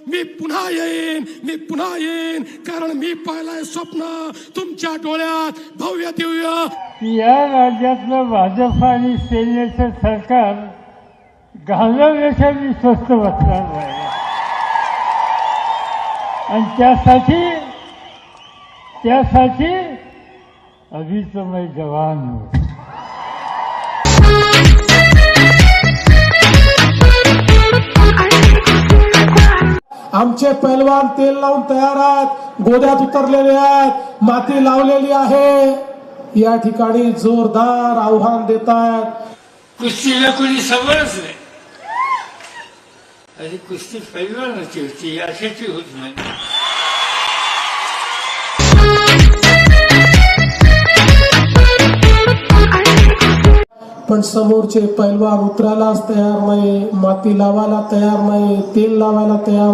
मी पुन्हा येईन कारण मी पाहिलंय स्वप्न तुमच्या डोळ्यात भव्य दिव्य। या राज्यातलं भाजप आणि सेनेचं सरकार घालवण्यासाठी स्वस्त बसणार नाही आणि त्यासाठी अभी तो मैं जवान हूं। आमचे पैलवान तेल लावून तयार आहेत, गोद्यात उतरलेले आहेत, माती लावलेली आहे। या ठिकाणी जोरदार आव्हान देत आहेत। कुस्तीला कोणी सवरच नाही, अशी कुस्ती पैलवानाची होती, अशाची होत नाही। पण समोरचे पैलवान उतरायलाच तयार नाही, माती लावायला तयार नाही, तेल लावायला तयार